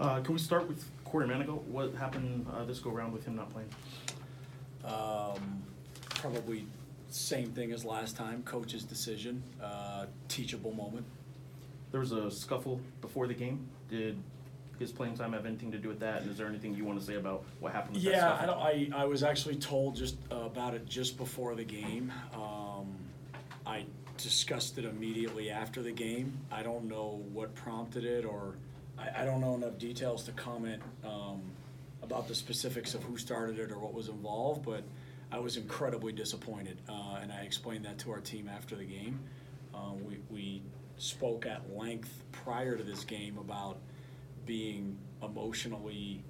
Can we start with Corey Manigault? What happened this go-round with him not playing? Probably same thing as last time, coach's decision, teachable moment. There was a scuffle before the game. Did his playing time have anything to do with that? And is there anything you want to say about what happened with that scuffle? I was actually told just about it just before the game. I discussed it immediately after the game. I don't know what prompted it, or I don't know enough details to comment about the specifics of who started it or what was involved, but I was incredibly disappointed, and I explained that to our team after the game. We spoke at length prior to this game about being emotionally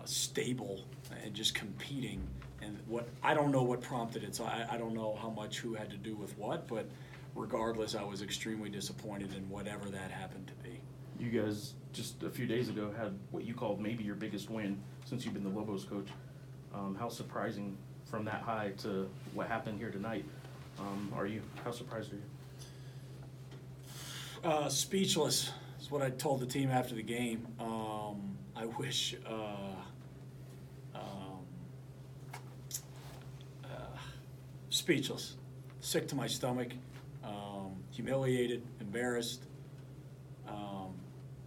stable and just competing, and what I don't know what prompted it, so I don't know how much who had to do with what, but regardless, I was extremely disappointed in whatever that happened to be. You guys just a few days ago had what you called maybe your biggest win since you've been the Lobos coach. How surprising from that high to what happened here tonight are you? How surprised are you? Speechless is what I told the team after the game. I wish speechless, sick to my stomach, humiliated, embarrassed.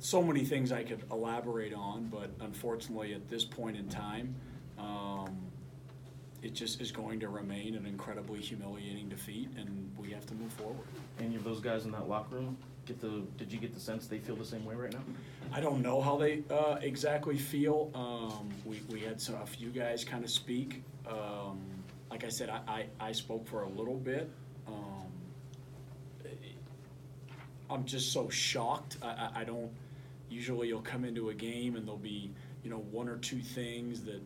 So many things I could elaborate on, but unfortunately at this point in time, it just is going to remain an incredibly humiliating defeat, and we have to move forward. Any of those guys in that locker room, did you get the sense they feel the same way right now? I don't know how they exactly feel. We had a few guys kind of speak. Like I said, I spoke for a little bit. I'm just so shocked. I don't. Usually you'll come into a game and there'll be, one or two things that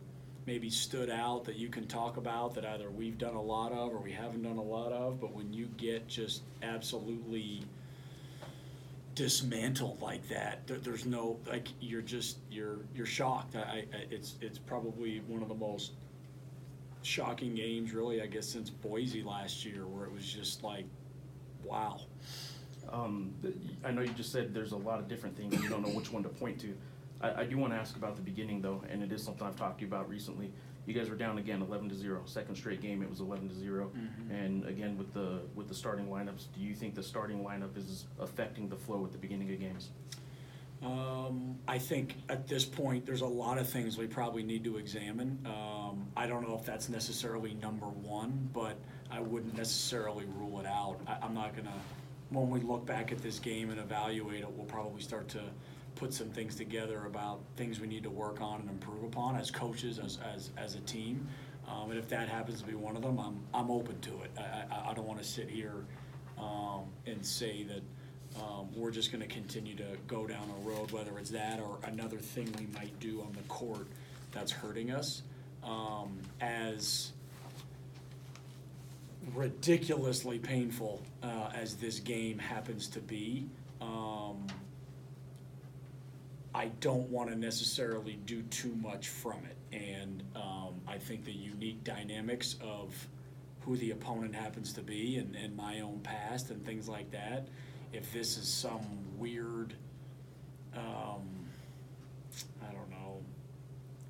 maybe stood out that you can talk about that either we've done a lot of or we haven't done a lot of. But when you get just absolutely dismantled like that, there's no, like, you're shocked. It's probably one of the most shocking games, really, I guess, since Boise last year, where it was just like, wow. I know you just said there's a lot of different things and you don't know which one to point to. I do want to ask about the beginning, though, and it is something I've talked to you about recently. You guys were down again 11-0. Second straight game, it was 11-0. Mm-hmm. And again, with the starting lineups, do you think the starting lineup is affecting the flow at the beginning of games? I think at this point there's a lot of things we probably need to examine. I don't know if that's necessarily number one, but I wouldn't necessarily rule it out. I'm not going to, when we look back at this game and evaluate it, we'll probably start to put some things together about things we need to work on and improve upon as coaches, as a team. And if that happens to be one of them, I'm open to it. I don't want to sit here and say that we're just going to continue to go down a road, whether it's that or another thing we might do on the court that's hurting us. As ridiculously painful as this game happens to be, I don't want to necessarily do too much from it. And I think the unique dynamics of who the opponent happens to be and my own past and things like that, if this is some weird, I don't know,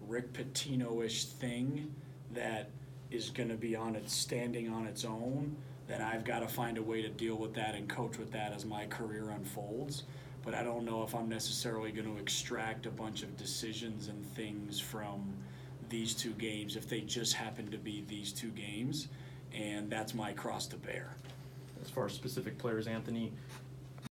Rick Pitino-ish thing that is going to be standing on its own, then I've got to find a way to deal with that and coach with that as my career unfolds. But I don't know if I'm necessarily going to extract a bunch of decisions and things from these two games if they just happen to be these two games, and that's my cross to bear. As far as specific players, Anthony,